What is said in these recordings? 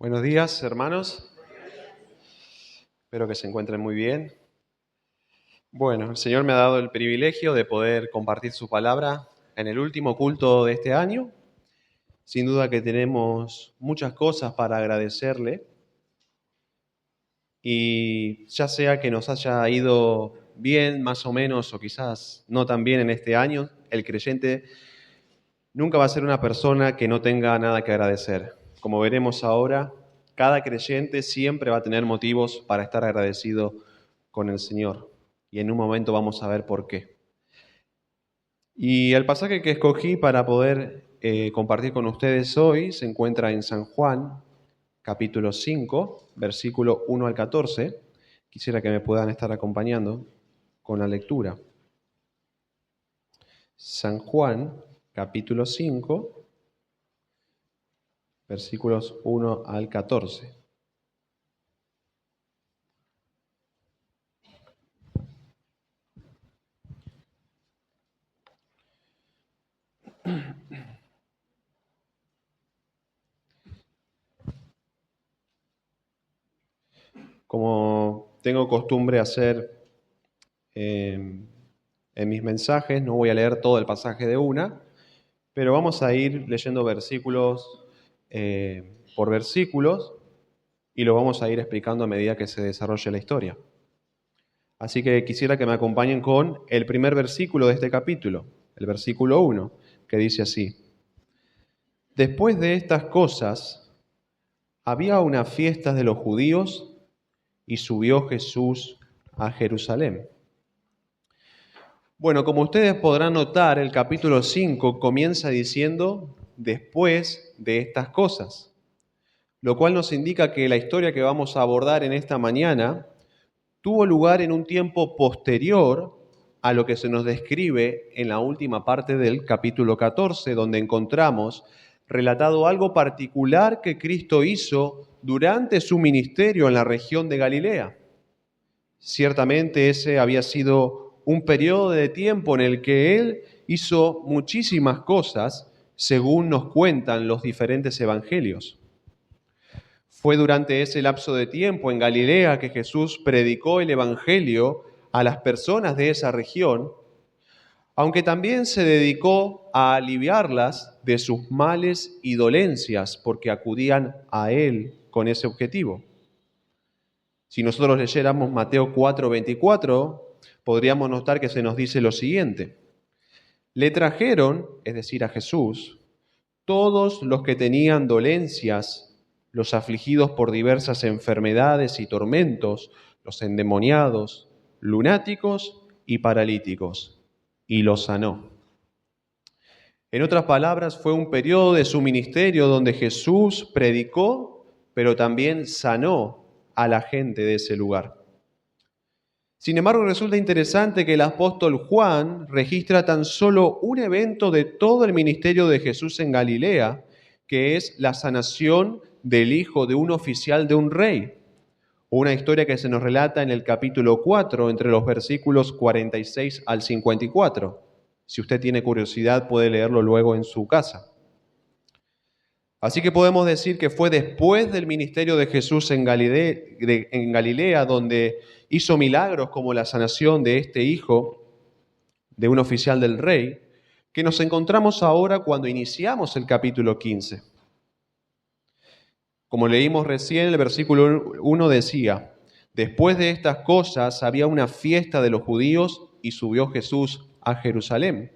Buenos días, hermanos. Espero que se encuentren muy bien. Bueno, el Señor me ha dado el privilegio de poder compartir su palabra en el último culto de este año. Sin duda que tenemos muchas cosas para agradecerle. Y ya sea que nos haya ido bien, más o menos, o quizás no tan bien en este año, el creyente nunca va a ser una persona que no tenga nada que agradecer. Como veremos ahora, cada creyente siempre va a tener motivos para estar agradecido con el Señor. Y en un momento vamos a ver por qué. Y el pasaje que escogí para poder compartir con ustedes hoy se encuentra en San Juan, capítulo 5, versículo 1 al 14. Quisiera que me puedan estar acompañando con la lectura. San Juan, capítulo 5, versículos 1 al 14. Como tengo costumbre hacer en mis mensajes, no voy a leer todo el pasaje de una, pero vamos a ir leyendo versículos por versículos y lo vamos a ir explicando a medida que se desarrolle la historia. Así que quisiera que me acompañen con el primer versículo de este capítulo, el versículo 1, que dice así: Después de estas cosas, había una fiesta de los judíos y subió Jesús a Jerusalén. Bueno, como ustedes podrán notar, el capítulo 5 comienza diciendo después de estas cosas, lo cual nos indica que la historia que vamos a abordar en esta mañana tuvo lugar en un tiempo posterior a lo que se nos describe en la última parte del capítulo 14, donde encontramos relatado algo particular que Cristo hizo durante su ministerio en la región de Galilea. Ciertamente ese había sido un periodo de tiempo en el que Él hizo muchísimas cosas, según nos cuentan los diferentes evangelios. Fue durante ese lapso de tiempo en Galilea que Jesús predicó el evangelio a las personas de esa región, aunque también se dedicó a aliviarlas de sus males y dolencias, porque acudían a Él con ese objetivo. Si nosotros leyéramos Mateo 4:24, podríamos notar que se nos dice lo siguiente: le trajeron, es decir, a Jesús, todos los que tenían dolencias, los afligidos por diversas enfermedades y tormentos, los endemoniados, lunáticos y paralíticos, y los sanó. En otras palabras, fue un periodo de su ministerio donde Jesús predicó, pero también sanó a la gente de ese lugar. Sin embargo, resulta interesante que el apóstol Juan registra tan solo un evento de todo el ministerio de Jesús en Galilea, que es la sanación del hijo de un oficial de un rey. Una historia que se nos relata en el capítulo 4, entre los versículos 46 al 54. Si usted tiene curiosidad, puede leerlo luego en su casa. Así que podemos decir que fue después del ministerio de Jesús en Galilea, donde hizo milagros como la sanación de este hijo de un oficial del rey, que nos encontramos ahora cuando iniciamos el capítulo 15. Como leímos recién, el versículo 1 decía: después de estas cosas había una fiesta de los judíos y subió Jesús a Jerusalén.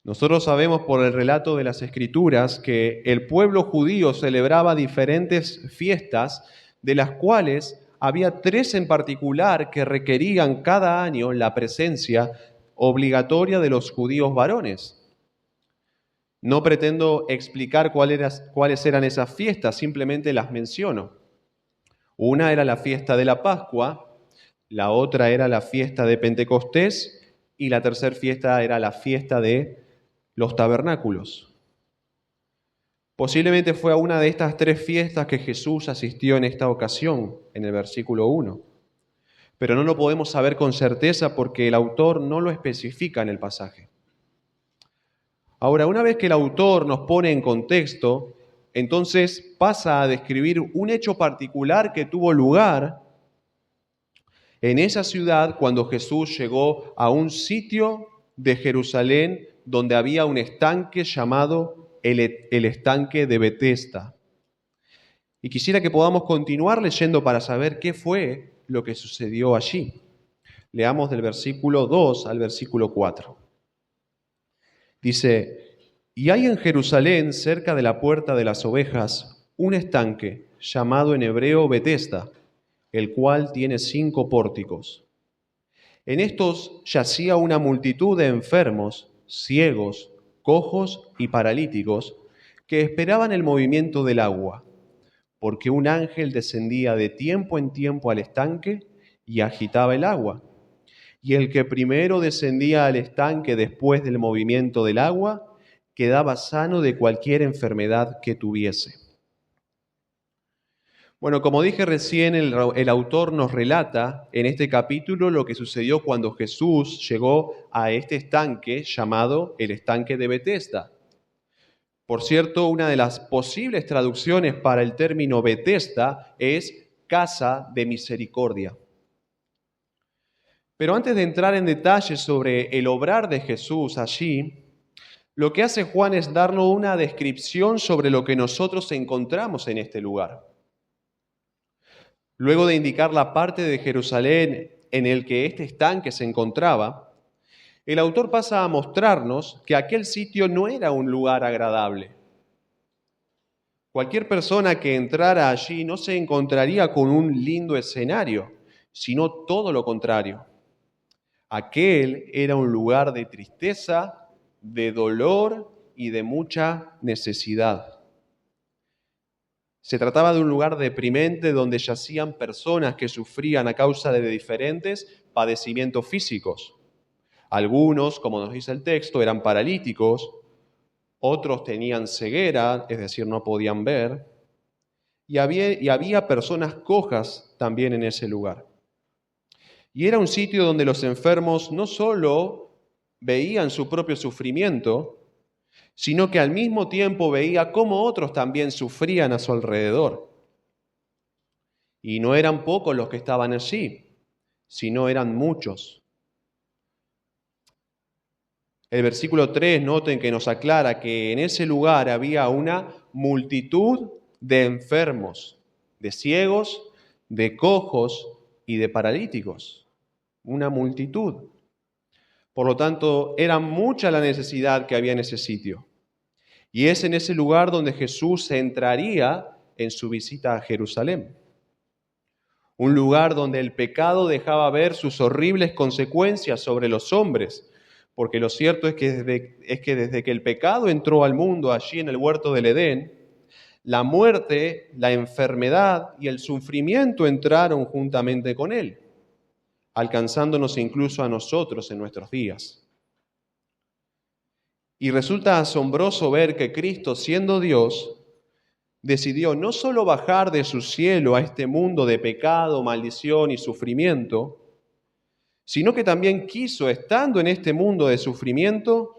Nosotros sabemos por el relato de las Escrituras que el pueblo judío celebraba diferentes fiestas, de las cuales había 3 en particular que requerían cada año la presencia obligatoria de los judíos varones. No pretendo explicar cuáles eran esas fiestas, simplemente las menciono. Una era la fiesta de la Pascua, la otra era la fiesta de Pentecostés y la tercera fiesta era la fiesta de los tabernáculos. Posiblemente fue a una de estas 3 fiestas que Jesús asistió en esta ocasión, en el versículo 1. Pero no lo podemos saber con certeza porque el autor no lo especifica en el pasaje. Ahora, una vez que el autor nos pone en contexto, entonces pasa a describir un hecho particular que tuvo lugar en esa ciudad cuando Jesús llegó a un sitio de Jerusalén donde había un estanque llamado el estanque de Betesda. Y quisiera que podamos continuar leyendo para saber qué fue lo que sucedió allí. Leamos del versículo 2 al versículo 4. Dice: y hay en Jerusalén, cerca de la puerta de las ovejas, un estanque llamado en hebreo Betesda, el cual tiene 5 pórticos. En estos yacía una multitud de enfermos, ciegos, cojos y paralíticos, que esperaban el movimiento del agua, porque un ángel descendía de tiempo en tiempo al estanque y agitaba el agua. Y el que primero descendía al estanque después del movimiento del agua, quedaba sano de cualquier enfermedad que tuviese. Bueno, como dije recién, el autor nos relata en este capítulo lo que sucedió cuando Jesús llegó a este estanque llamado el estanque de Betesda. Por cierto, una de las posibles traducciones para el término Betesda es casa de misericordia. Pero antes de entrar en detalles sobre el obrar de Jesús allí, lo que hace Juan es darnos una descripción sobre lo que nosotros encontramos en este lugar. Luego de indicar la parte de Jerusalén en el que este estanque se encontraba, el autor pasa a mostrarnos que aquel sitio no era un lugar agradable. Cualquier persona que entrara allí no se encontraría con un lindo escenario, sino todo lo contrario. Aquel era un lugar de tristeza, de dolor y de mucha necesidad. Se trataba de un lugar deprimente donde yacían personas que sufrían a causa de diferentes padecimientos físicos. Algunos, como nos dice el texto, eran paralíticos, otros tenían ceguera, es decir, no podían ver, y había personas cojas también en ese lugar. Y era un sitio donde los enfermos no solo veían su propio sufrimiento, sino que al mismo tiempo veía cómo otros también sufrían a su alrededor. Y no eran pocos los que estaban allí, sino eran muchos. El versículo 3, noten que nos aclara que en ese lugar había una multitud de enfermos, de ciegos, de cojos y de paralíticos. Una multitud. Por lo tanto, era mucha la necesidad que había en ese sitio. Y es en ese lugar donde Jesús entraría en su visita a Jerusalén. Un lugar donde el pecado dejaba ver sus horribles consecuencias sobre los hombres, porque lo cierto es que desde que el pecado entró al mundo allí en el huerto del Edén, la muerte, la enfermedad y el sufrimiento entraron juntamente con él, alcanzándonos incluso a nosotros en nuestros días. Y resulta asombroso ver que Cristo, siendo Dios, decidió no solo bajar de su cielo a este mundo de pecado, maldición y sufrimiento, sino que también quiso, estando en este mundo de sufrimiento,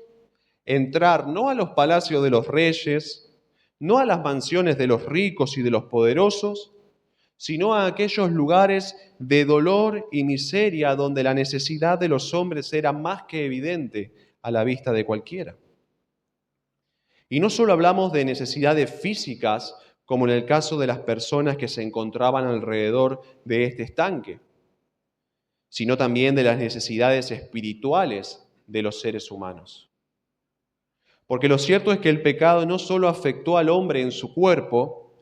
entrar no a los palacios de los reyes, no a las mansiones de los ricos y de los poderosos, sino a aquellos lugares de dolor y miseria donde la necesidad de los hombres era más que evidente a la vista de cualquiera. Y no solo hablamos de necesidades físicas, como en el caso de las personas que se encontraban alrededor de este estanque, sino también de las necesidades espirituales de los seres humanos. Porque lo cierto es que el pecado no solo afectó al hombre en su cuerpo,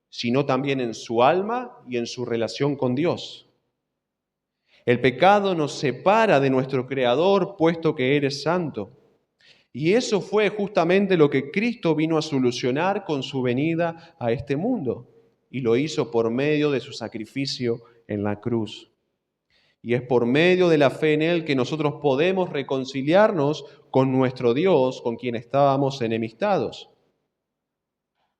sino también en su alma y en su relación con Dios. El pecado nos separa de nuestro Creador, puesto que Él es santo. Y eso fue justamente lo que Cristo vino a solucionar con su venida a este mundo, y lo hizo por medio de su sacrificio en la cruz. Y es por medio de la fe en Él que nosotros podemos reconciliarnos con nuestro Dios, con quien estábamos enemistados.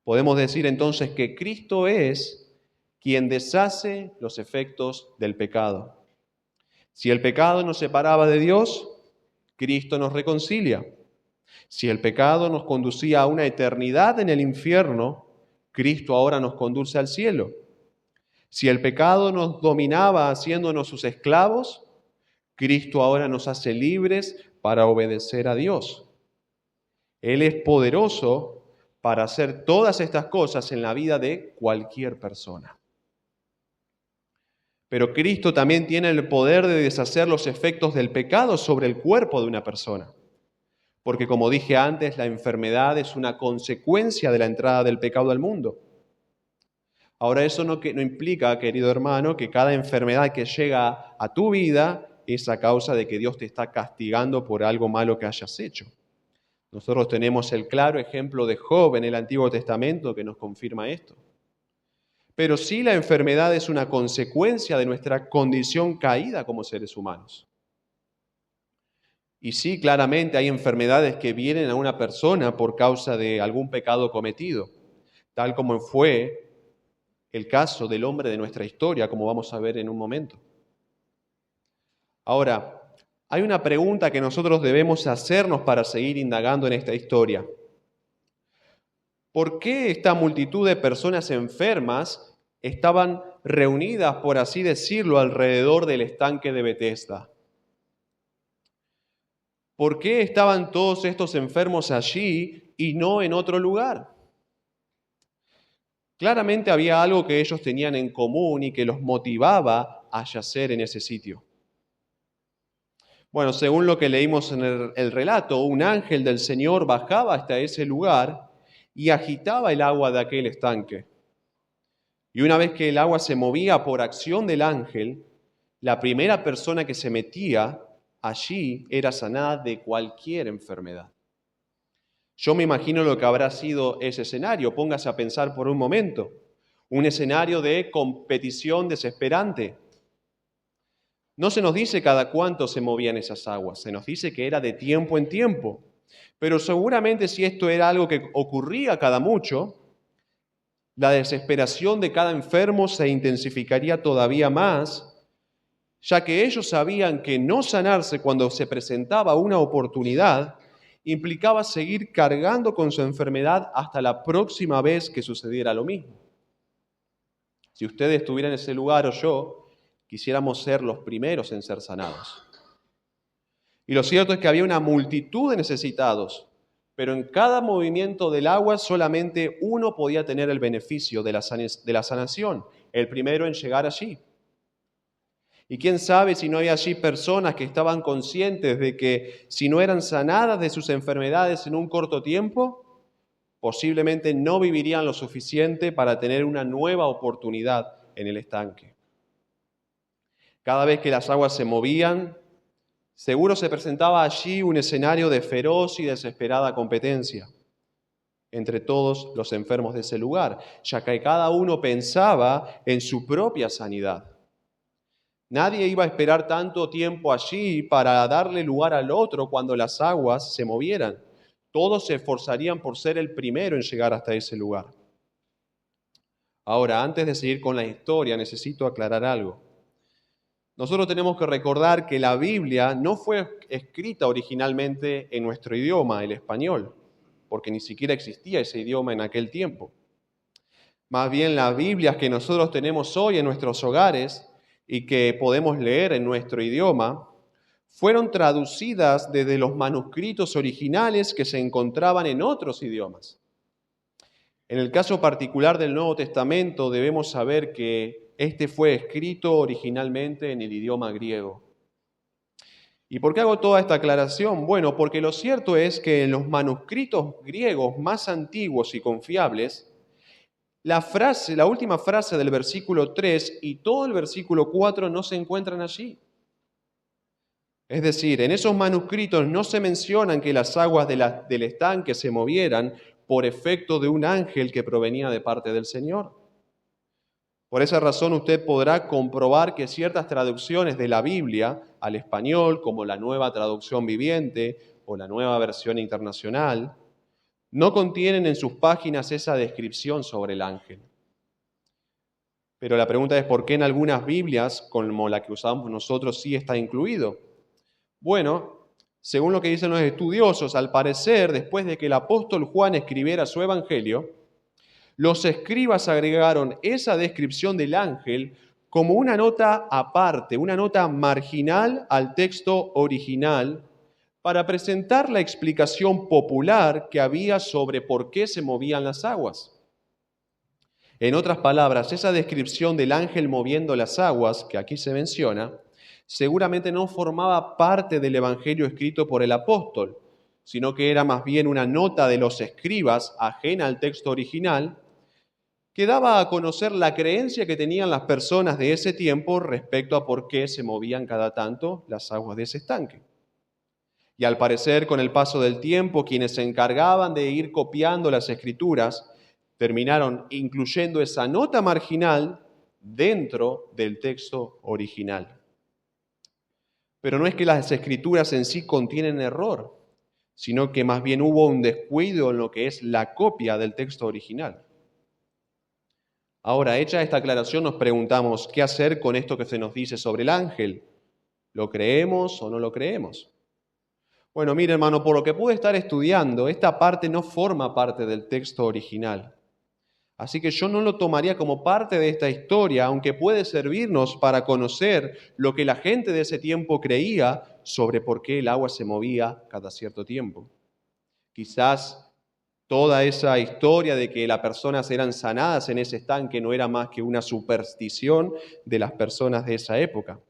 Podemos decir entonces que Cristo es quien deshace los efectos del pecado. Si el pecado nos separaba de Dios, Cristo nos reconcilia. Si el pecado nos conducía a una eternidad en el infierno, Cristo ahora nos conduce al cielo. Si el pecado nos dominaba haciéndonos sus esclavos, Cristo ahora nos hace libres para obedecer a Dios. Él es poderoso para hacer todas estas cosas en la vida de cualquier persona. Pero Cristo también tiene el poder de deshacer los efectos del pecado sobre el cuerpo de una persona. Porque como dije antes, la enfermedad es una consecuencia de la entrada del pecado al mundo. Ahora, eso no implica, querido hermano, que cada enfermedad que llega a tu vida es a causa de que Dios te está castigando por algo malo que hayas hecho. Nosotros tenemos el claro ejemplo de Job en el Antiguo Testamento que nos confirma esto. Pero sí, la enfermedad es una consecuencia de nuestra condición caída como seres humanos. Y sí, claramente hay enfermedades que vienen a una persona por causa de algún pecado cometido, tal como fue el caso del hombre de nuestra historia, como vamos a ver en un momento. Ahora, hay una pregunta que nosotros debemos hacernos para seguir indagando en esta historia. ¿Por qué esta multitud de personas enfermas estaban reunidas, por así decirlo, alrededor del estanque de Betesda? ¿Por qué estaban todos estos enfermos allí y no en otro lugar? Claramente había algo que ellos tenían en común y que los motivaba a yacer en ese sitio. Bueno, según lo que leímos en el relato, un ángel del Señor bajaba hasta ese lugar y agitaba el agua de aquel estanque. Y una vez que el agua se movía por acción del ángel, la primera persona que se metía allí era sanada de cualquier enfermedad. Yo me imagino lo que habrá sido ese escenario. Póngase a pensar por un momento. Un escenario de competición desesperante. No se nos dice cada cuánto se movían esas aguas, se nos dice que era de tiempo en tiempo. Pero seguramente si esto era algo que ocurría cada mucho, la desesperación de cada enfermo se intensificaría todavía más, ya que ellos sabían que no sanarse cuando se presentaba una oportunidad implicaba seguir cargando con su enfermedad hasta la próxima vez que sucediera lo mismo. Si ustedes estuvieran en ese lugar o yo, quisiéramos ser los primeros en ser sanados. Y lo cierto es que había una multitud de necesitados, pero en cada movimiento del agua solamente uno podía tener el beneficio de la sanación, el primero en llegar allí. Y quién sabe si no había allí personas que estaban conscientes de que si no eran sanadas de sus enfermedades en un corto tiempo, posiblemente no vivirían lo suficiente para tener una nueva oportunidad en el estanque. Cada vez que las aguas se movían, seguro se presentaba allí un escenario de feroz y desesperada competencia entre todos los enfermos de ese lugar, ya que cada uno pensaba en su propia sanidad. Nadie iba a esperar tanto tiempo allí para darle lugar al otro cuando las aguas se movieran. Todos se esforzarían por ser el primero en llegar hasta ese lugar. Ahora, antes de seguir con la historia, necesito aclarar algo. Nosotros tenemos que recordar que la Biblia no fue escrita originalmente en nuestro idioma, el español, porque ni siquiera existía ese idioma en aquel tiempo. Más bien, las Biblias que nosotros tenemos hoy en nuestros hogares y que podemos leer en nuestro idioma, fueron traducidas desde los manuscritos originales que se encontraban en otros idiomas. En el caso particular del Nuevo Testamento, debemos saber que este fue escrito originalmente en el idioma griego. ¿Y por qué hago toda esta aclaración? Bueno, porque lo cierto es que en los manuscritos griegos más antiguos y confiables, la última frase del versículo 3 y todo el versículo 4 no se encuentran allí. Es decir, en esos manuscritos no se mencionan que las aguas del estanque se movieran por efecto de un ángel que provenía de parte del Señor. Por esa razón usted podrá comprobar que ciertas traducciones de la Biblia al español, como la Nueva Traducción Viviente o la Nueva Versión Internacional, no contienen en sus páginas esa descripción sobre el ángel. Pero la pregunta es ¿por qué en algunas Biblias, como la que usamos nosotros, sí está incluido? Bueno, según lo que dicen los estudiosos, al parecer, después de que el apóstol Juan escribiera su evangelio, los escribas agregaron esa descripción del ángel como una nota aparte, una nota marginal al texto original, para presentar la explicación popular que había sobre por qué se movían las aguas. En otras palabras, esa descripción del ángel moviendo las aguas, que aquí se menciona, seguramente no formaba parte del evangelio escrito por el apóstol, sino que era más bien una nota de los escribas, ajena al texto original, que daba a conocer la creencia que tenían las personas de ese tiempo respecto a por qué se movían cada tanto las aguas de ese estanque. Y al parecer, con el paso del tiempo, quienes se encargaban de ir copiando las escrituras terminaron incluyendo esa nota marginal dentro del texto original. Pero no es que las escrituras en sí contienen error, sino que más bien hubo un descuido en lo que es la copia del texto original. Ahora, hecha esta aclaración, nos preguntamos, ¿qué hacer con esto que se nos dice sobre el ángel? ¿Lo creemos o no lo creemos? Bueno, mire, hermano, por lo que pude estar estudiando, esta parte no forma parte del texto original. Así que yo no lo tomaría como parte de esta historia, aunque puede servirnos para conocer lo que la gente de ese tiempo creía sobre por qué el agua se movía cada cierto tiempo. Quizás toda esa historia de que las personas eran sanadas en ese estanque no era más que una superstición de las personas de esa época.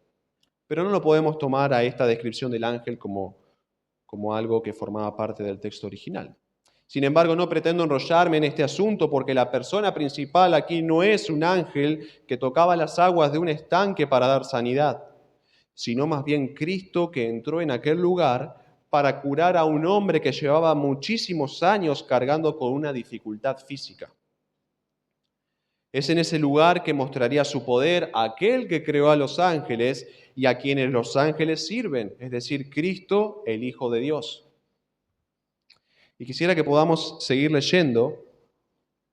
Pero no lo podemos tomar a esta descripción del ángel como algo que formaba parte del texto original. Sin embargo, no pretendo enrollarme en este asunto porque la persona principal aquí no es un ángel que tocaba las aguas de un estanque para dar sanidad, sino más bien Cristo que entró en aquel lugar para curar a un hombre que llevaba muchísimos años cargando con una dificultad física. Es en ese lugar que mostraría su poder aquel que creó a los ángeles y a quienes los ángeles sirven, es decir, Cristo, el Hijo de Dios. Y quisiera que podamos seguir leyendo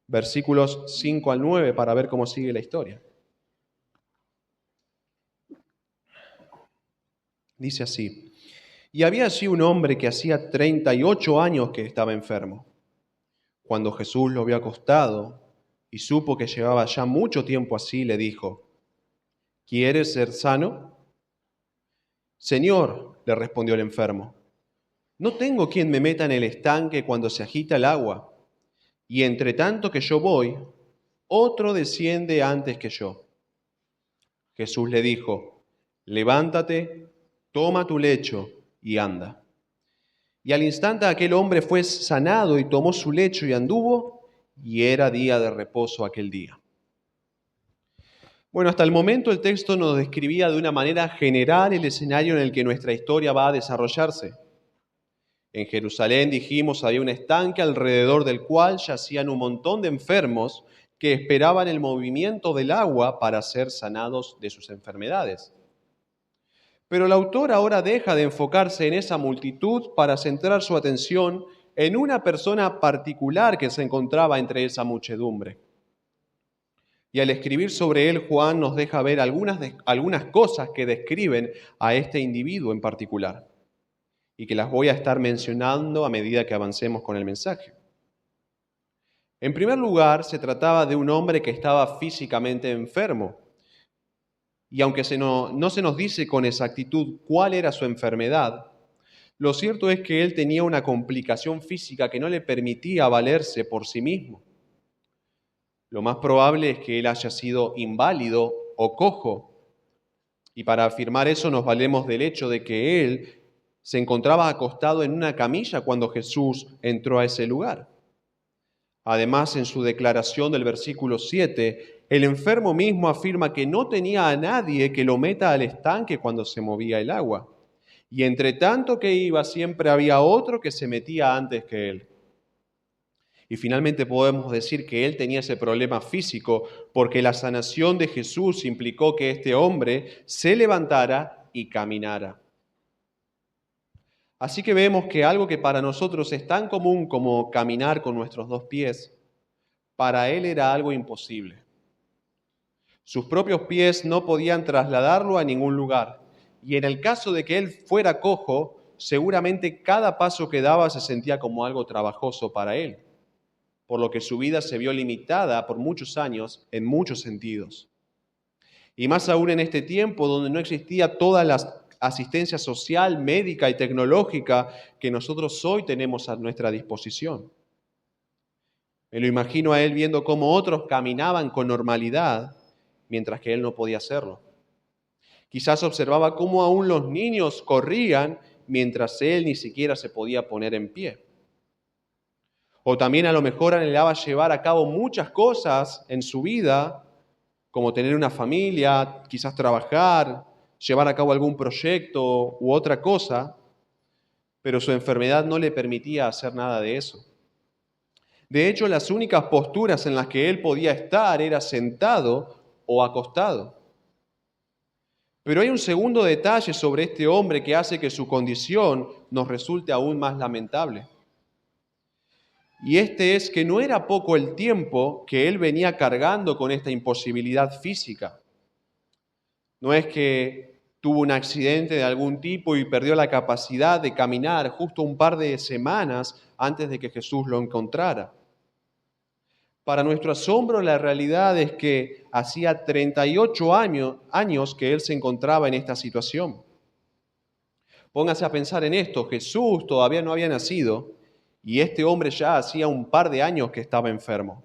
versículos 5 al 9 para ver cómo sigue la historia. Dice así: y había allí un hombre que hacía 38 años que estaba enfermo. Cuando Jesús lo vio acostado y supo que llevaba ya mucho tiempo así, le dijo: ¿quieres ser sano? Señor, le respondió el enfermo, no tengo quien me meta en el estanque cuando se agita el agua, y entre tanto que yo voy, otro desciende antes que yo. Jesús le dijo: levántate, toma tu lecho y anda. Y al instante aquel hombre fue sanado y tomó su lecho y anduvo, y era día de reposo aquel día. Bueno, hasta el momento el texto nos describía de una manera general el escenario en el que nuestra historia va a desarrollarse. En Jerusalén, dijimos, había un estanque alrededor del cual yacían un montón de enfermos que esperaban el movimiento del agua para ser sanados de sus enfermedades. Pero el autor ahora deja de enfocarse en esa multitud para centrar su atención en una persona particular que se encontraba entre esa muchedumbre. Y al escribir sobre él, Juan nos deja ver algunas cosas que describen a este individuo en particular, y que las voy a estar mencionando a medida que avancemos con el mensaje. En primer lugar, se trataba de un hombre que estaba físicamente enfermo. Y aunque no se nos dice con exactitud cuál era su enfermedad, lo cierto es que él tenía una complicación física que no le permitía valerse por sí mismo. Lo más probable es que él haya sido inválido o cojo. Y para afirmar eso nos valemos del hecho de que él se encontraba acostado en una camilla cuando Jesús entró a ese lugar. Además, en su declaración del versículo 7, el enfermo mismo afirma que no tenía a nadie que lo meta al estanque cuando se movía el agua. Y entre tanto que iba, siempre había otro que se metía antes que él. Y finalmente podemos decir que él tenía ese problema físico porque la sanación de Jesús implicó que este hombre se levantara y caminara. Así que vemos que algo que para nosotros es tan común como caminar con nuestros dos pies, para él era algo imposible. Sus propios pies no podían trasladarlo a ningún lugar, y en el caso de que él fuera cojo, seguramente cada paso que daba se sentía como algo trabajoso para él. por lo que su vida se vio limitada por muchos años en muchos sentidos. Y más aún en este tiempo donde no existía toda la asistencia social, médica y tecnológica que nosotros hoy tenemos a nuestra disposición. Me lo imagino a él viendo cómo otros caminaban con normalidad mientras que él no podía hacerlo. Quizás observaba cómo aún los niños corrían mientras él ni siquiera se podía poner en pie. O también a lo mejor anhelaba llevar a cabo muchas cosas en su vida, como tener una familia, quizás trabajar, llevar a cabo algún proyecto u otra cosa, pero su enfermedad no le permitía hacer nada de eso. De hecho, las únicas posturas en las que él podía estar era sentado o acostado. Pero hay un segundo detalle sobre este hombre que hace que su condición nos resulte aún más lamentable. Y este es que no era poco el tiempo que él venía cargando con esta imposibilidad física. No es que tuvo un accidente de algún tipo y perdió la capacidad de caminar justo un par de semanas antes de que Jesús lo encontrara. Para nuestro asombro, la realidad es que hacía 38 años que él se encontraba en esta situación. Póngase a pensar en esto, Jesús todavía no había nacido y este hombre ya hacía un par de años que estaba enfermo.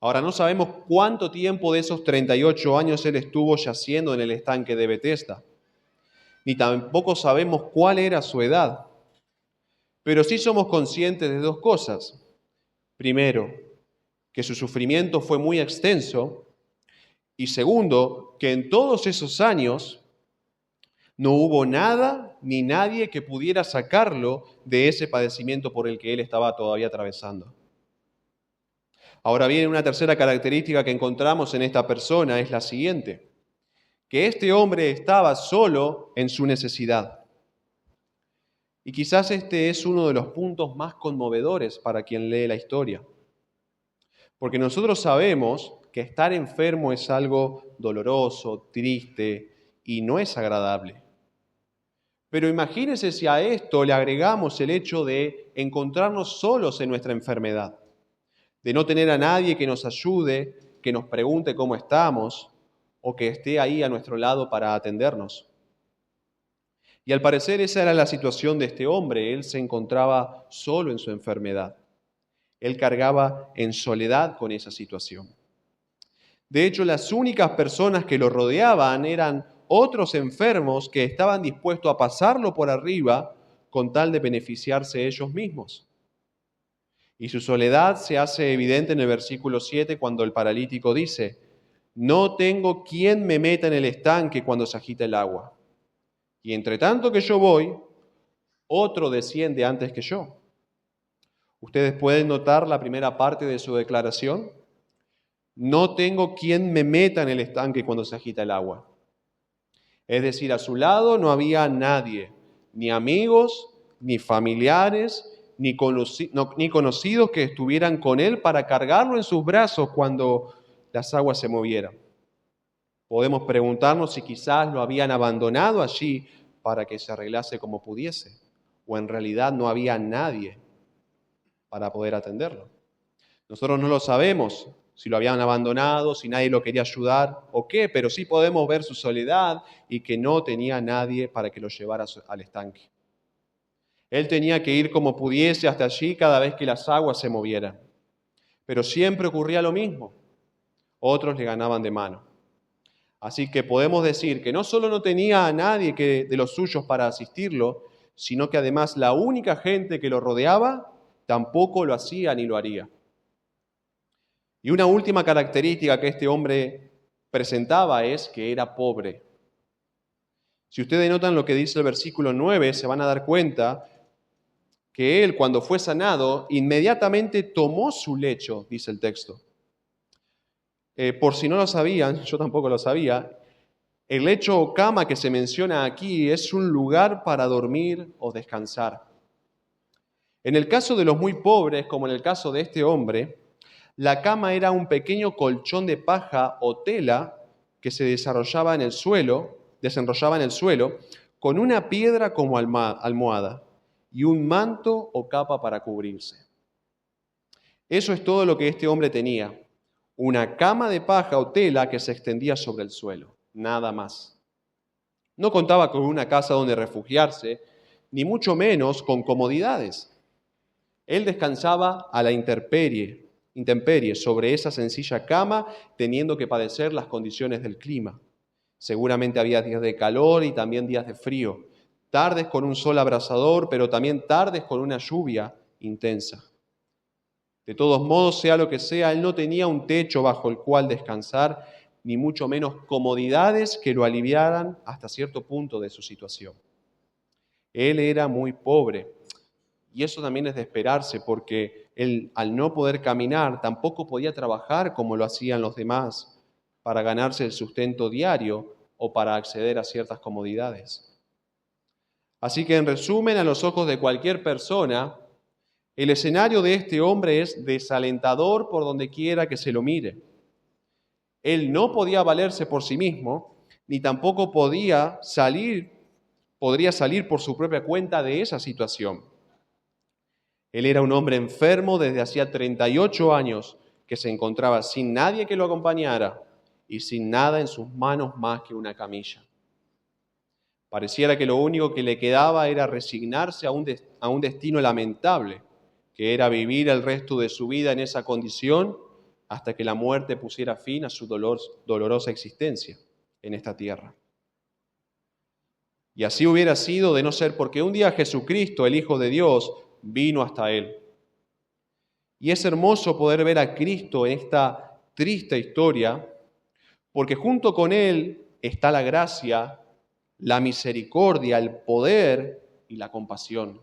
Ahora, no sabemos cuánto tiempo de esos 38 años él estuvo yaciendo en el estanque de Betesda, ni tampoco sabemos cuál era su edad, pero sí somos conscientes de dos cosas. Primero, que su sufrimiento fue muy extenso, y segundo, que en todos esos años no hubo nada ni nadie que pudiera sacarlo de ese padecimiento por el que él estaba todavía atravesando. Ahora bien, una tercera característica que encontramos en esta persona es la siguiente, que este hombre estaba solo en su necesidad. Y quizás este es uno de los puntos más conmovedores para quien lee la historia. Porque nosotros sabemos que estar enfermo es algo doloroso, triste y no es agradable. Pero imagínense si a esto le agregamos el hecho de encontrarnos solos en nuestra enfermedad, de no tener a nadie que nos ayude, que nos pregunte cómo estamos o que esté ahí a nuestro lado para atendernos. Y al parecer esa era la situación de este hombre. Él se encontraba solo en su enfermedad. Él cargaba en soledad con esa situación. De hecho, las únicas personas que lo rodeaban eran otros enfermos que estaban dispuestos a pasarlo por arriba con tal de beneficiarse ellos mismos. Y su soledad se hace evidente en el versículo 7 cuando el paralítico dice: no tengo quien me meta en el estanque cuando se agita el agua. Y entre tanto que yo voy, otro desciende antes que yo. Ustedes pueden notar la primera parte de su declaración. No tengo quien me meta en el estanque cuando se agita el agua. Es decir, a su lado no había nadie, ni amigos, ni familiares, ni conocidos que estuvieran con él para cargarlo en sus brazos cuando las aguas se movieran. Podemos preguntarnos si quizás lo habían abandonado allí para que se arreglase como pudiese, o en realidad no había nadie para poder atenderlo. Nosotros no lo sabemos, si lo habían abandonado, si nadie lo quería ayudar o qué, pero sí podemos ver su soledad y que no tenía nadie para que lo llevara al estanque. Él tenía que ir como pudiese hasta allí cada vez que las aguas se movieran. Pero siempre ocurría lo mismo. Otros le ganaban de mano. Así que podemos decir que no solo no tenía a nadie de los suyos para asistirlo, sino que además la única gente que lo rodeaba tampoco lo hacía ni lo haría. Y una última característica que este hombre presentaba es que era pobre. Si ustedes notan lo que dice el versículo 9, se van a dar cuenta que él, cuando fue sanado, inmediatamente tomó su lecho, dice el texto. Por si no lo sabían, yo tampoco lo sabía, el lecho o cama que se menciona aquí es un lugar para dormir o descansar. En el caso de los muy pobres, como en el caso de este hombre, la cama era un pequeño colchón de paja o tela que se desenrollaba en el suelo, con una piedra como almohada y un manto o capa para cubrirse. Eso es todo lo que este hombre tenía. Una cama de paja o tela que se extendía sobre el suelo, nada más. No contaba con una casa donde refugiarse, ni mucho menos con comodidades. Él descansaba a la intemperie sobre esa sencilla cama, teniendo que padecer las condiciones del clima. Seguramente había días de calor y también días de frío, tardes con un sol abrasador, pero también tardes con una lluvia intensa. De todos modos, sea lo que sea, él no tenía un techo bajo el cual descansar, ni mucho menos comodidades que lo aliviaran hasta cierto punto de su situación. Él era muy pobre, y eso también es de esperarse, porque él, al no poder caminar, tampoco podía trabajar como lo hacían los demás para ganarse el sustento diario o para acceder a ciertas comodidades. Así que, en resumen, a los ojos de cualquier persona, el escenario de este hombre es desalentador por donde quiera que se lo mire. Él no podía valerse por sí mismo, ni tampoco podría salir por su propia cuenta de esa situación. Él era un hombre enfermo desde hacía 38 años, que se encontraba sin nadie que lo acompañara y sin nada en sus manos más que una camilla. Pareciera que lo único que le quedaba era resignarse a un destino lamentable, que era vivir el resto de su vida en esa condición hasta que la muerte pusiera fin a su dolorosa existencia en esta tierra. Y así hubiera sido de no ser porque un día Jesucristo, el Hijo de Dios, vino hasta él. Y es hermoso poder ver a Cristo en esta triste historia, porque junto con él está la gracia, la misericordia, el poder y la compasión.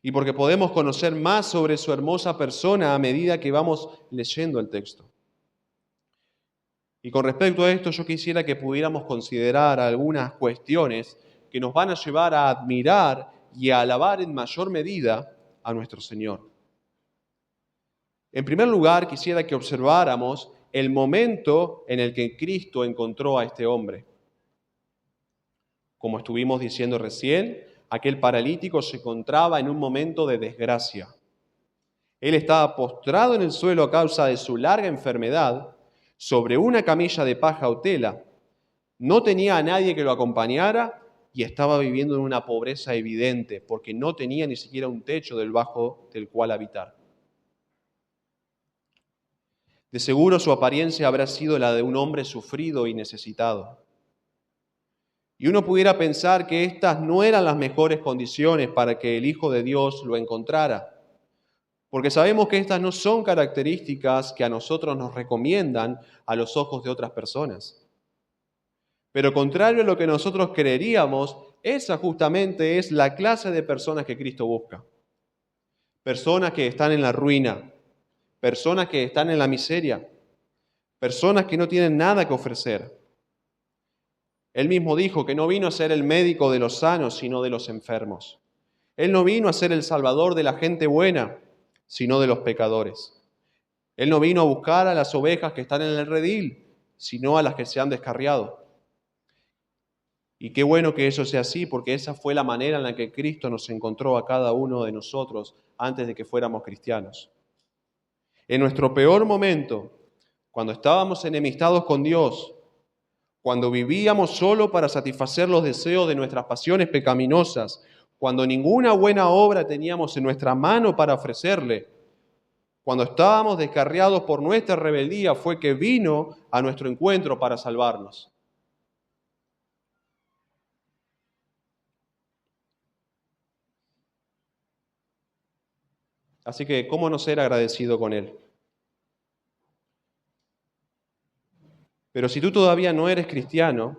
Y porque podemos conocer más sobre su hermosa persona a medida que vamos leyendo el texto. Y con respecto a esto, yo quisiera que pudiéramos considerar algunas cuestiones que nos van a llevar a admirar y a alabar en mayor medida a nuestro Señor. En primer lugar, quisiera que observáramos el momento en el que Cristo encontró a este hombre. Como estuvimos diciendo recién, aquel paralítico se encontraba en un momento de desgracia. Él estaba postrado en el suelo a causa de su larga enfermedad, sobre una camilla de paja o tela. No tenía a nadie que lo acompañara y estaba viviendo en una pobreza evidente, porque no tenía ni siquiera un techo debajo del cual habitar. De seguro su apariencia habrá sido la de un hombre sufrido y necesitado. Y uno pudiera pensar que estas no eran las mejores condiciones para que el Hijo de Dios lo encontrara, porque sabemos que estas no son características que a nosotros nos recomiendan a los ojos de otras personas. Pero contrario a lo que nosotros creeríamos, esa justamente es la clase de personas que Cristo busca. Personas que están en la ruina, personas que están en la miseria, personas que no tienen nada que ofrecer. Él mismo dijo que no vino a ser el médico de los sanos, sino de los enfermos. Él no vino a ser el salvador de la gente buena, sino de los pecadores. Él no vino a buscar a las ovejas que están en el redil, sino a las que se han descarriado. Y qué bueno que eso sea así, porque esa fue la manera en la que Cristo nos encontró a cada uno de nosotros antes de que fuéramos cristianos. En nuestro peor momento, cuando estábamos enemistados con Dios, cuando vivíamos solo para satisfacer los deseos de nuestras pasiones pecaminosas, cuando ninguna buena obra teníamos en nuestra mano para ofrecerle, cuando estábamos descarriados por nuestra rebeldía, fue que vino a nuestro encuentro para salvarnos. Así que, ¿cómo no ser agradecido con Él? Pero si tú todavía no eres cristiano,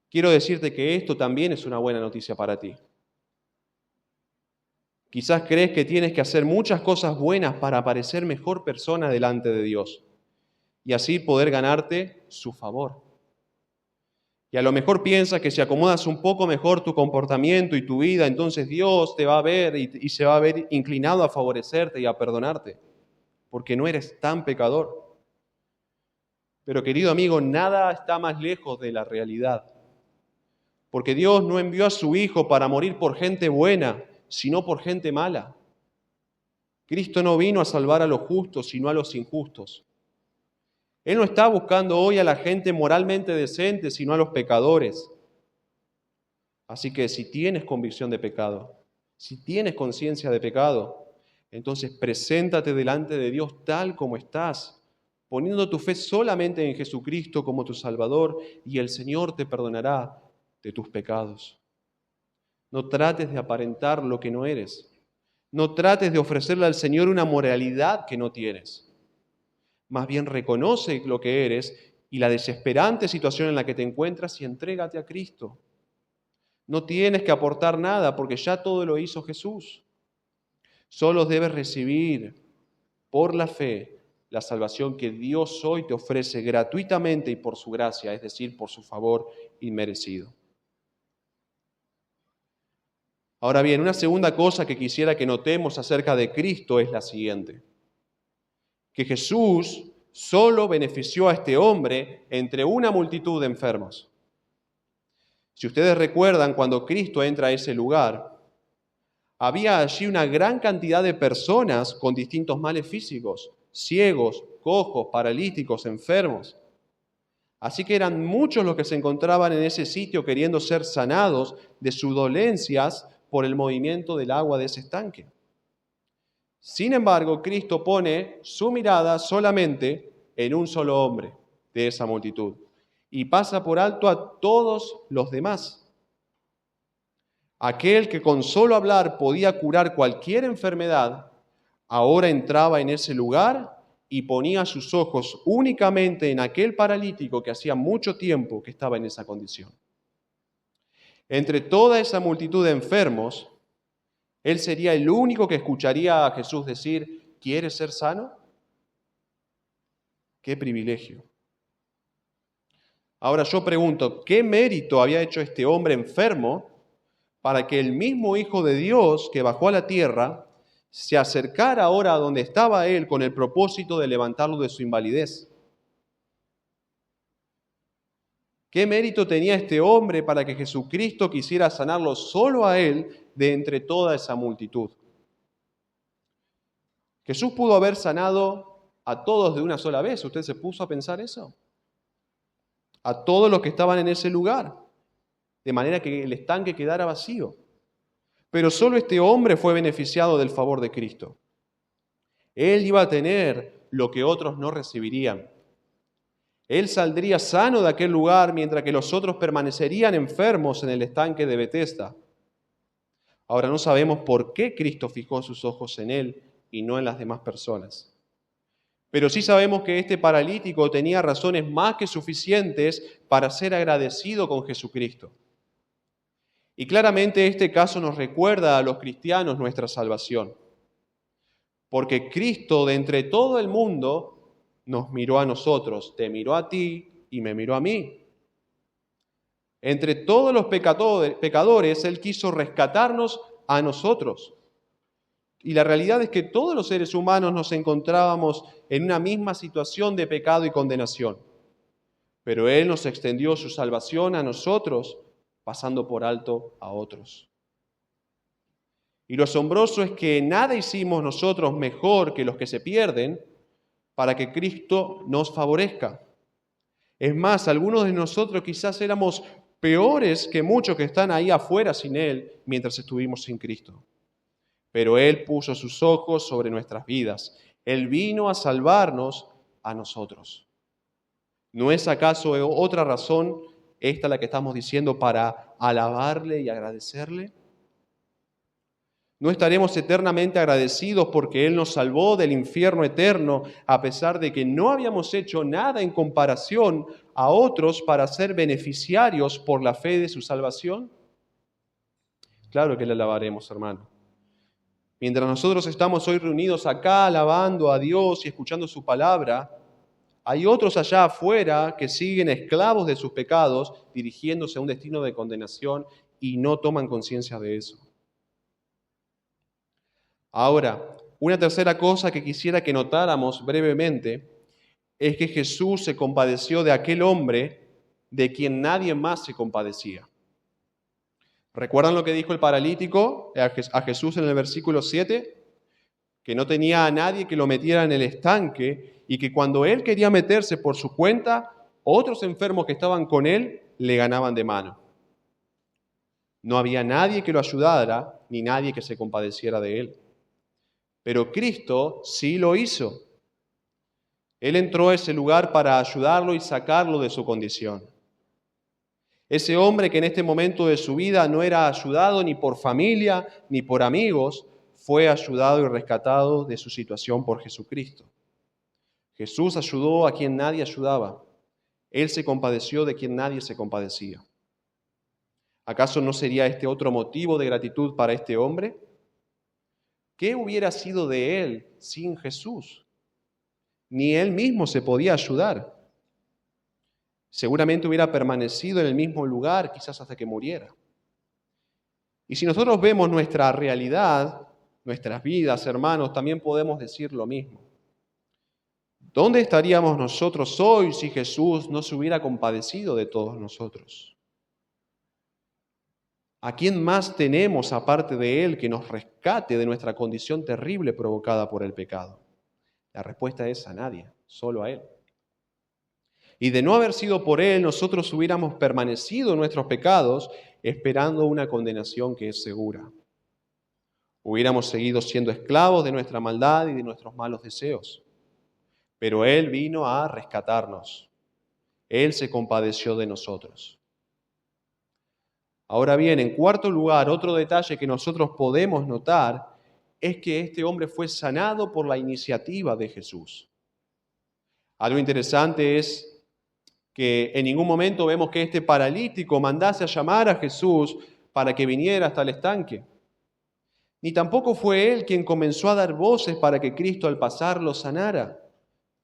quiero decirte que esto también es una buena noticia para ti. Quizás crees que tienes que hacer muchas cosas buenas para parecer mejor persona delante de Dios y así poder ganarte su favor. Y a lo mejor piensas que si acomodas un poco mejor tu comportamiento y tu vida, entonces Dios te va a ver y se va a ver inclinado a favorecerte y a perdonarte, porque no eres tan pecador. Pero querido amigo, nada está más lejos de la realidad. Porque Dios no envió a su Hijo para morir por gente buena, sino por gente mala. Cristo no vino a salvar a los justos, sino a los injustos. Él no está buscando hoy a la gente moralmente decente, sino a los pecadores. Así que si tienes convicción de pecado, si tienes conciencia de pecado, entonces preséntate delante de Dios tal como estás, poniendo tu fe solamente en Jesucristo como tu Salvador, y el Señor te perdonará de tus pecados. No trates de aparentar lo que no eres. No trates de ofrecerle al Señor una moralidad que no tienes. Más bien reconoce lo que eres y la desesperante situación en la que te encuentras y entrégate a Cristo. No tienes que aportar nada porque ya todo lo hizo Jesús. Solo debes recibir por la fe la salvación que Dios hoy te ofrece gratuitamente y por su gracia, es decir, por su favor inmerecido. Ahora bien, una segunda cosa que quisiera que notemos acerca de Cristo es la siguiente: que Jesús solo benefició a este hombre entre una multitud de enfermos. Si ustedes recuerdan, cuando Cristo entra a ese lugar, había allí una gran cantidad de personas con distintos males físicos, ciegos, cojos, paralíticos, enfermos. Así que eran muchos los que se encontraban en ese sitio queriendo ser sanados de sus dolencias por el movimiento del agua de ese estanque. Sin embargo, Cristo pone su mirada solamente en un solo hombre de esa multitud y pasa por alto a todos los demás. Aquel que con solo hablar podía curar cualquier enfermedad, ahora entraba en ese lugar y ponía sus ojos únicamente en aquel paralítico que hacía mucho tiempo que estaba en esa condición. Entre toda esa multitud de enfermos, él sería el único que escucharía a Jesús decir: ¿quieres ser sano? ¡Qué privilegio! Ahora yo pregunto, ¿qué mérito había hecho este hombre enfermo para que el mismo Hijo de Dios que bajó a la tierra se acercara ahora a donde estaba él con el propósito de levantarlo de su invalidez? ¿Qué mérito tenía este hombre para que Jesucristo quisiera sanarlo solo a él de entre toda esa multitud? Jesús pudo haber sanado a todos de una sola vez. ¿Usted se puso a pensar eso? A todos los que estaban en ese lugar, de manera que el estanque quedara vacío. Pero solo este hombre fue beneficiado del favor de Cristo. Él iba a tener lo que otros no recibirían. Él saldría sano de aquel lugar mientras que los otros permanecerían enfermos en el estanque de Betesda. Ahora no sabemos por qué Cristo fijó sus ojos en él y no en las demás personas. Pero sí sabemos que este paralítico tenía razones más que suficientes para ser agradecido con Jesucristo. Y claramente este caso nos recuerda a los cristianos nuestra salvación. Porque Cristo, de entre todo el mundo, nos miró a nosotros, te miró a ti y me miró a mí. Entre todos los pecadores, Él quiso rescatarnos a nosotros. Y la realidad es que todos los seres humanos nos encontrábamos en una misma situación de pecado y condenación. Pero Él nos extendió su salvación a nosotros, pasando por alto a otros. Y lo asombroso es que nada hicimos nosotros mejor que los que se pierden para que Cristo nos favorezca. Es más, algunos de nosotros quizás éramos peores que muchos que están ahí afuera sin Él mientras estuvimos sin Cristo. Pero Él puso sus ojos sobre nuestras vidas. Él vino a salvarnos a nosotros. ¿No es acaso otra razón esta la que estamos diciendo para alabarle y agradecerle? ¿No estaremos eternamente agradecidos porque Él nos salvó del infierno eterno a pesar de que no habíamos hecho nada en comparación a otros para ser beneficiarios por la fe de su salvación? Claro que le alabaremos, hermano. Mientras nosotros estamos hoy reunidos acá alabando a Dios y escuchando su palabra, hay otros allá afuera que siguen esclavos de sus pecados, dirigiéndose a un destino de condenación y no toman conciencia de eso. Ahora, una tercera cosa que quisiera que notáramos brevemente es que Jesús se compadeció de aquel hombre de quien nadie más se compadecía. ¿Recuerdan lo que dijo el paralítico a Jesús en el versículo 7? Que no tenía a nadie que lo metiera en el estanque y que cuando él quería meterse por su cuenta, otros enfermos que estaban con él le ganaban de mano. No había nadie que lo ayudara, ni nadie que se compadeciera de él. Pero Cristo sí lo hizo. Él entró a ese lugar para ayudarlo y sacarlo de su condición. Ese hombre que en este momento de su vida no era ayudado ni por familia ni por amigos, fue ayudado y rescatado de su situación por Jesucristo. Jesús ayudó a quien nadie ayudaba. Él se compadeció de quien nadie se compadecía. ¿Acaso no sería este otro motivo de gratitud para este hombre? ¿Qué hubiera sido de él sin Jesús? Ni él mismo se podía ayudar. Seguramente hubiera permanecido en el mismo lugar, quizás hasta que muriera. Y si nosotros vemos nuestra realidad, nuestras vidas, hermanos, también podemos decir lo mismo. ¿Dónde estaríamos nosotros hoy si Jesús no se hubiera compadecido de todos nosotros? ¿A quién más tenemos aparte de Él que nos rescate de nuestra condición terrible provocada por el pecado? La respuesta es a nadie, solo a Él. Y de no haber sido por Él, nosotros hubiéramos permanecido en nuestros pecados esperando una condenación que es segura. Hubiéramos seguido siendo esclavos de nuestra maldad y de nuestros malos deseos. Pero Él vino a rescatarnos. Él se compadeció de nosotros. Ahora bien, en cuarto lugar, otro detalle que nosotros podemos notar es que este hombre fue sanado por la iniciativa de Jesús. Algo interesante es que en ningún momento vemos que este paralítico mandase a llamar a Jesús para que viniera hasta el estanque. Ni tampoco fue él quien comenzó a dar voces para que Cristo al pasar lo sanara,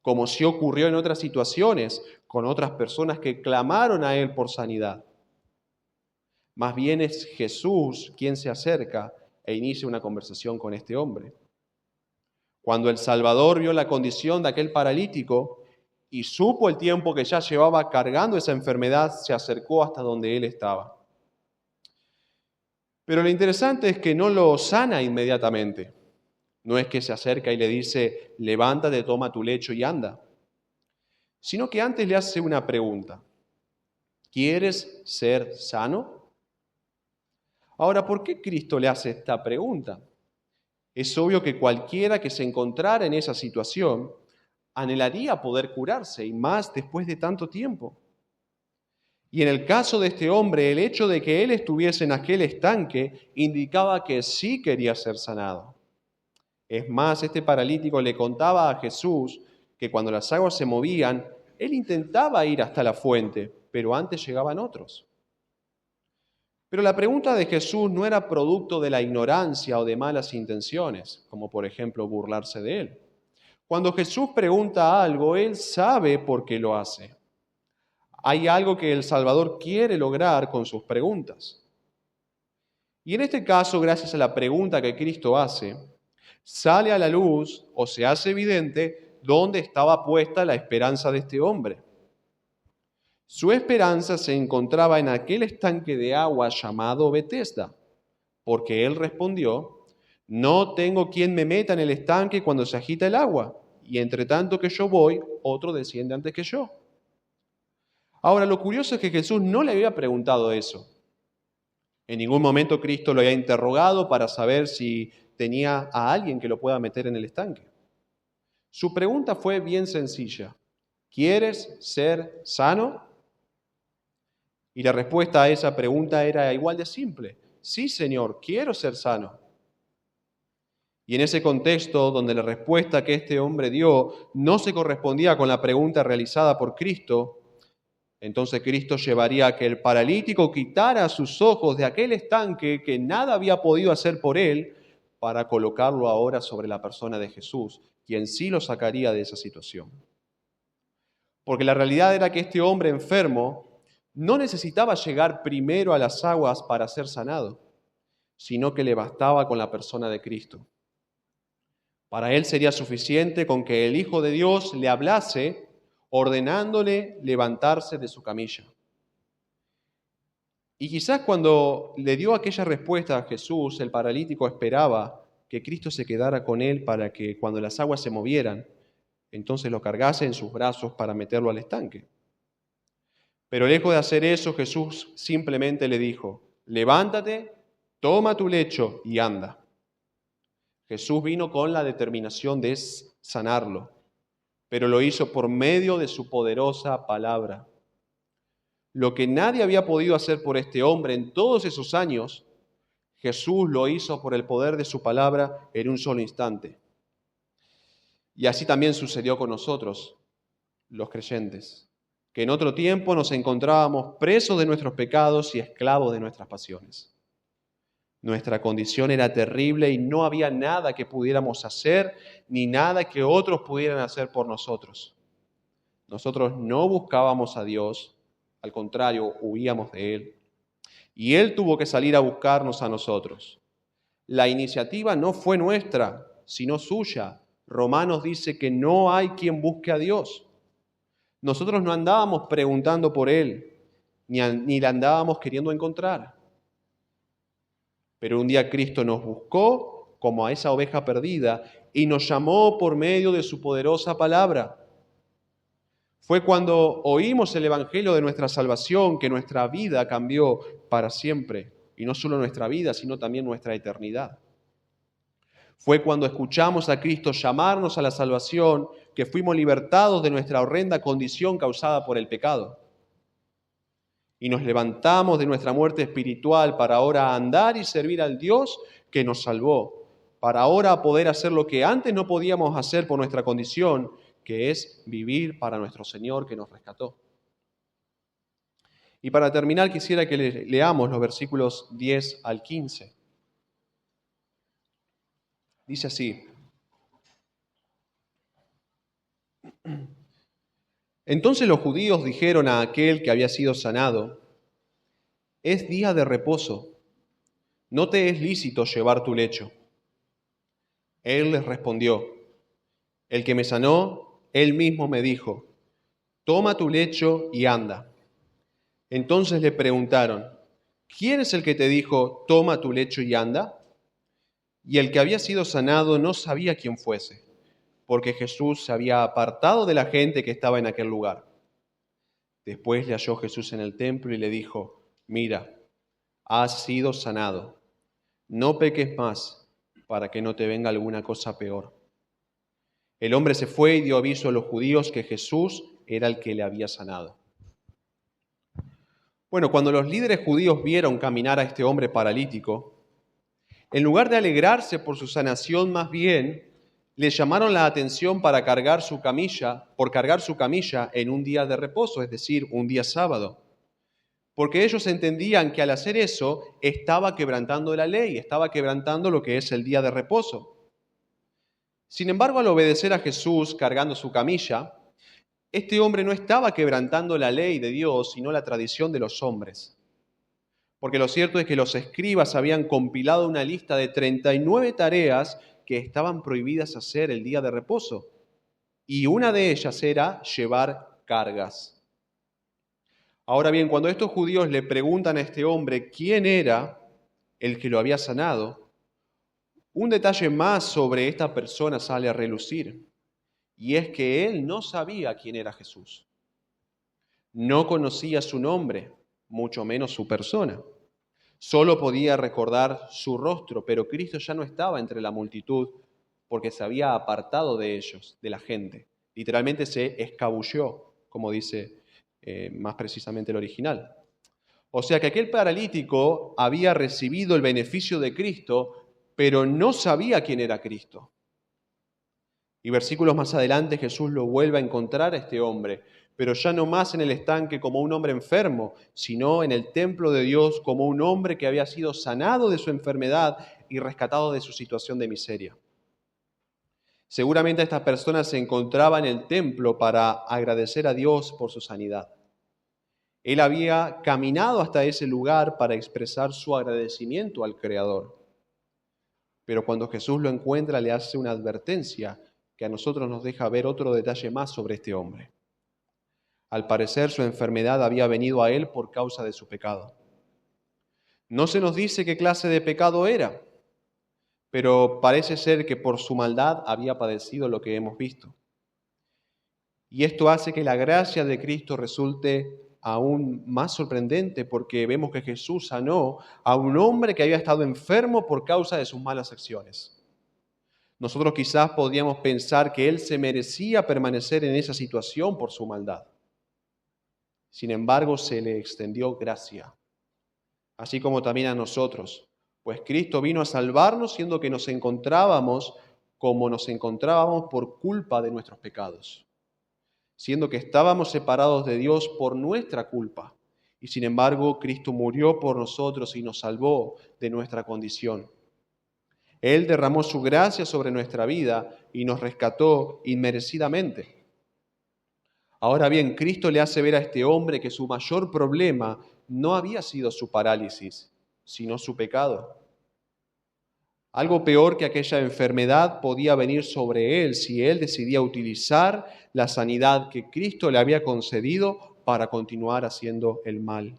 como sí ocurrió en otras situaciones con otras personas que clamaron a él por sanidad. Más bien es Jesús quien se acerca e inicia una conversación con este hombre. Cuando el Salvador vio la condición de aquel paralítico y supo el tiempo que ya llevaba cargando esa enfermedad, se acercó hasta donde él estaba. Pero lo interesante es que no lo sana inmediatamente. No es que se acerca y le dice, levántate, toma tu lecho y anda. Sino que antes le hace una pregunta. ¿Quieres ser sano? Ahora, ¿por qué Cristo le hace esta pregunta? Es obvio que cualquiera que se encontrara en esa situación anhelaría poder curarse, y más después de tanto tiempo. Y en el caso de este hombre, el hecho de que él estuviese en aquel estanque indicaba que sí quería ser sanado. Es más, este paralítico le contaba a Jesús que cuando las aguas se movían, él intentaba ir hasta la fuente, pero antes llegaban otros. Pero la pregunta de Jesús no era producto de la ignorancia o de malas intenciones, como por ejemplo burlarse de él. Cuando Jesús pregunta algo, él sabe por qué lo hace. Hay algo que el Salvador quiere lograr con sus preguntas. Y en este caso, gracias a la pregunta que Cristo hace, sale a la luz o se hace evidente dónde estaba puesta la esperanza de este hombre. Su esperanza se encontraba en aquel estanque de agua llamado Betesda, porque él respondió, no tengo quien me meta en el estanque cuando se agita el agua, y entre tanto que yo voy, otro desciende antes que yo. Ahora, lo curioso es que Jesús no le había preguntado eso. En ningún momento Cristo lo había interrogado para saber si tenía a alguien que lo pueda meter en el estanque. Su pregunta fue bien sencilla. ¿Quieres ser sano? Y la respuesta a esa pregunta era igual de simple. Sí, Señor, quiero ser sano. Y en ese contexto, donde la respuesta que este hombre dio no se correspondía con la pregunta realizada por Cristo, entonces Cristo llevaría a que el paralítico quitara sus ojos de aquel estanque que nada había podido hacer por él para colocarlo ahora sobre la persona de Jesús, quien sí lo sacaría de esa situación. Porque la realidad era que este hombre enfermo no necesitaba llegar primero a las aguas para ser sanado, sino que le bastaba con la persona de Cristo. Para él sería suficiente con que el Hijo de Dios le hablase, ordenándole levantarse de su camilla. Y quizás cuando le dio aquella respuesta a Jesús, el paralítico esperaba que Cristo se quedara con él para que cuando las aguas se movieran, entonces lo cargase en sus brazos para meterlo al estanque. Pero lejos de hacer eso, Jesús simplemente le dijo, levántate, toma tu lecho y anda. Jesús vino con la determinación de sanarlo, pero lo hizo por medio de su poderosa palabra. Lo que nadie había podido hacer por este hombre en todos esos años, Jesús lo hizo por el poder de su palabra en un solo instante. Y así también sucedió con nosotros, los creyentes, que en otro tiempo nos encontrábamos presos de nuestros pecados y esclavos de nuestras pasiones. Nuestra condición era terrible y no había nada que pudiéramos hacer, ni nada que otros pudieran hacer por nosotros. Nosotros no buscábamos a Dios, al contrario, huíamos de Él. Y Él tuvo que salir a buscarnos a nosotros. La iniciativa no fue nuestra, sino suya. Romanos dice que no hay quien busque a Dios. Nosotros no andábamos preguntando por Él, ni la andábamos queriendo encontrar. Pero un día Cristo nos buscó como a esa oveja perdida y nos llamó por medio de su poderosa palabra. Fue cuando oímos el evangelio de nuestra salvación que nuestra vida cambió para siempre. Y no solo nuestra vida, sino también nuestra eternidad. Fue cuando escuchamos a Cristo llamarnos a la salvación que fuimos libertados de nuestra horrenda condición causada por el pecado. Y nos levantamos de nuestra muerte espiritual para ahora andar y servir al Dios que nos salvó, para ahora poder hacer lo que antes no podíamos hacer por nuestra condición, que es vivir para nuestro Señor que nos rescató. Y para terminar quisiera que leamos los versículos 10 al 15. Dice así: Entonces los judíos dijeron a aquel que había sido sanado, es día de reposo, no te es lícito llevar tu lecho. Él les respondió, el que me sanó, él mismo me dijo, toma tu lecho y anda. Entonces le preguntaron, ¿quién es el que te dijo, toma tu lecho y anda? Y el que había sido sanado no sabía quién fuese, porque Jesús se había apartado de la gente que estaba en aquel lugar. Después le halló Jesús en el templo y le dijo, mira, has sido sanado, no peques más para que no te venga alguna cosa peor. El hombre se fue y dio aviso a los judíos que Jesús era el que le había sanado. Bueno, cuando los líderes judíos vieron caminar a este hombre paralítico, en lugar de alegrarse por su sanación, más bien le llamaron la atención por cargar su camilla en un día de reposo, es decir, un día sábado. Porque ellos entendían que al hacer eso estaba quebrantando la ley, estaba quebrantando lo que es el día de reposo. Sin embargo, al obedecer a Jesús cargando su camilla, este hombre no estaba quebrantando la ley de Dios, sino la tradición de los hombres. Porque lo cierto es que los escribas habían compilado una lista de 39 tareas que estaban prohibidas hacer el día de reposo. Y una de ellas era llevar cargas. Ahora bien, cuando estos judíos le preguntan a este hombre quién era el que lo había sanado, un detalle más sobre esta persona sale a relucir. Y es que él no sabía quién era Jesús. No conocía su nombre, mucho menos su persona. Solo podía recordar su rostro, pero Cristo ya no estaba entre la multitud porque se había apartado de ellos, de la gente. Literalmente se escabulló, como dice más precisamente el original. O sea que aquel paralítico había recibido el beneficio de Cristo, pero no sabía quién era Cristo. Y versículos más adelante Jesús lo vuelve a encontrar a este hombre, pero ya no más en el estanque como un hombre enfermo, sino en el templo de Dios como un hombre que había sido sanado de su enfermedad y rescatado de su situación de miseria. Seguramente esta persona se encontraba en el templo para agradecer a Dios por su sanidad. Él había caminado hasta ese lugar para expresar su agradecimiento al Creador. Pero cuando Jesús lo encuentra, le hace una advertencia que a nosotros nos deja ver otro detalle más sobre este hombre. Al parecer, su enfermedad había venido a él por causa de su pecado. No se nos dice qué clase de pecado era, pero parece ser que por su maldad había padecido lo que hemos visto. Y esto hace que la gracia de Cristo resulte aún más sorprendente, porque vemos que Jesús sanó a un hombre que había estado enfermo por causa de sus malas acciones. Nosotros quizás podríamos pensar que él se merecía permanecer en esa situación por su maldad. Sin embargo, se le extendió gracia, así como también a nosotros, pues Cristo vino a salvarnos siendo que nos encontrábamos como nos encontrábamos por culpa de nuestros pecados, siendo que estábamos separados de Dios por nuestra culpa. Y sin embargo, Cristo murió por nosotros y nos salvó de nuestra condición. Él derramó su gracia sobre nuestra vida y nos rescató inmerecidamente. Ahora bien, Cristo le hace ver a este hombre que su mayor problema no había sido su parálisis, sino su pecado. Algo peor que aquella enfermedad podía venir sobre él si él decidía utilizar la sanidad que Cristo le había concedido para continuar haciendo el mal.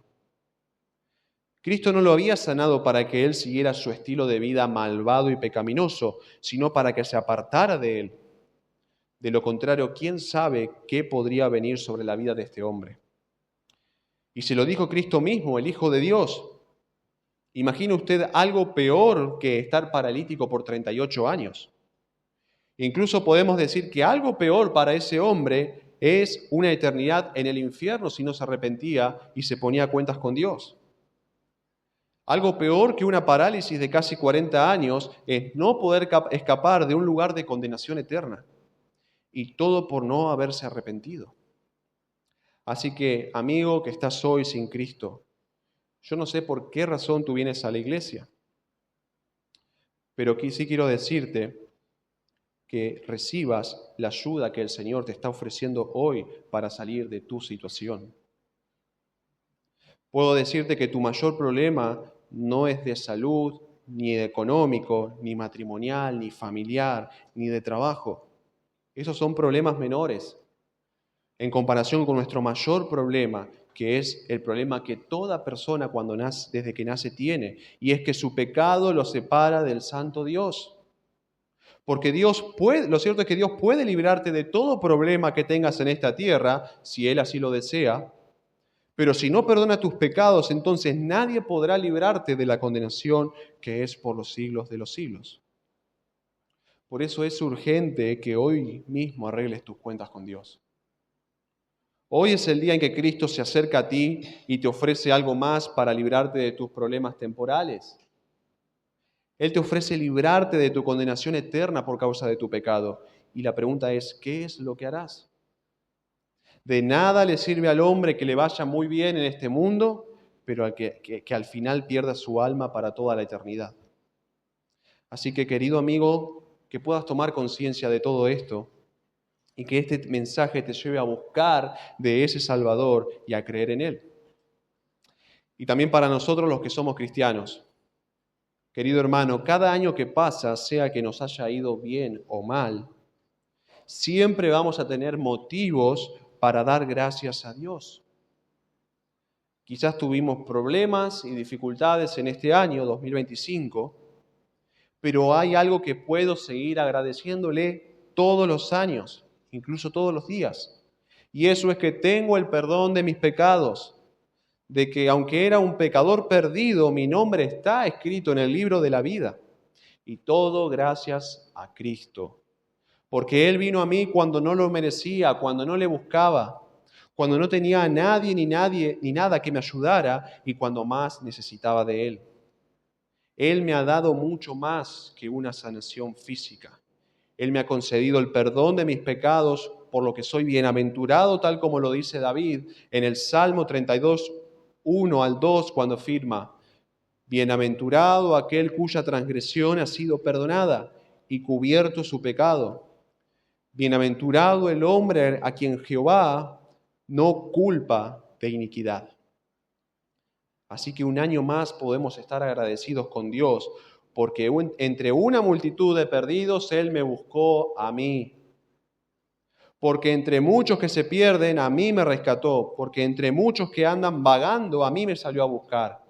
Cristo no lo había sanado para que él siguiera su estilo de vida malvado y pecaminoso, sino para que se apartara de él. De lo contrario, ¿quién sabe qué podría venir sobre la vida de este hombre? Y se lo dijo Cristo mismo, el Hijo de Dios. ¿Imagina usted algo peor que estar paralítico por 38 años? Incluso podemos decir que algo peor para ese hombre es una eternidad en el infierno si no se arrepentía y se ponía a cuentas con Dios. Algo peor que una parálisis de casi 40 años es no poder escapar de un lugar de condenación eterna. Y todo por no haberse arrepentido. Así que, amigo que estás hoy sin Cristo, yo no sé por qué razón tú vienes a la iglesia, pero sí quiero decirte que recibas la ayuda que el Señor te está ofreciendo hoy para salir de tu situación. Puedo decirte que tu mayor problema no es de salud, ni económico, ni matrimonial, ni familiar, ni de trabajo. Esos son problemas menores en comparación con nuestro mayor problema, que es el problema que toda persona cuando nace, desde que nace tiene, y es que su pecado lo separa del santo Dios. Porque lo cierto es que Dios puede librarte de todo problema que tengas en esta tierra, si Él así lo desea, pero si no perdona tus pecados, entonces nadie podrá librarte de la condenación que es por los siglos de los siglos. Por eso es urgente que hoy mismo arregles tus cuentas con Dios. Hoy es el día en que Cristo se acerca a ti y te ofrece algo más para librarte de tus problemas temporales. Él te ofrece librarte de tu condenación eterna por causa de tu pecado. Y la pregunta es, ¿qué es lo que harás? De nada le sirve al hombre que le vaya muy bien en este mundo, pero que al final pierda su alma para toda la eternidad. Así que, querido amigo, que puedas tomar conciencia de todo esto y que este mensaje te lleve a buscar de ese Salvador y a creer en Él. Y también para nosotros los que somos cristianos. Querido hermano, cada año que pasa, sea que nos haya ido bien o mal, siempre vamos a tener motivos para dar gracias a Dios. Quizás tuvimos problemas y dificultades en este año 2025, pero hay algo que puedo seguir agradeciéndole todos los años, incluso todos los días. Y eso es que tengo el perdón de mis pecados, de que aunque era un pecador perdido, mi nombre está escrito en el libro de la vida. Y todo gracias a Cristo. Porque Él vino a mí cuando no lo merecía, cuando no le buscaba, cuando no tenía a nadie ni nada que me ayudara y cuando más necesitaba de Él. Él me ha dado mucho más que una sanación física. Él me ha concedido el perdón de mis pecados, por lo que soy bienaventurado, tal como lo dice David en el Salmo 32, 1 al 2, cuando afirma: bienaventurado aquel cuya transgresión ha sido perdonada y cubierto su pecado. Bienaventurado el hombre a quien Jehová no culpa de iniquidad. Así que un año más podemos estar agradecidos con Dios, porque entre una multitud de perdidos Él me buscó a mí. Porque entre muchos que se pierden, a mí me rescató. Porque entre muchos que andan vagando, a mí me salió a buscar.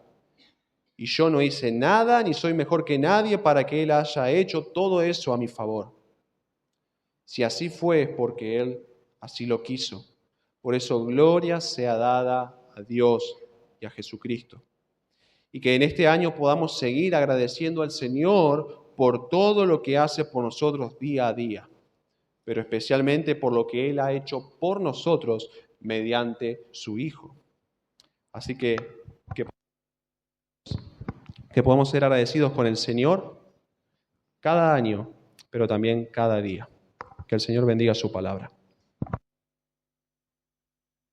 Y yo no hice nada ni soy mejor que nadie para que Él haya hecho todo eso a mi favor. Si así fue, es porque Él así lo quiso. Por eso gloria sea dada a Dios y a Jesucristo. Y que en este año podamos seguir agradeciendo al Señor por todo lo que hace por nosotros día a día, pero especialmente por lo que Él ha hecho por nosotros mediante su Hijo. Así que podamos ser agradecidos con el Señor cada año, pero también cada día. Que el Señor bendiga su palabra.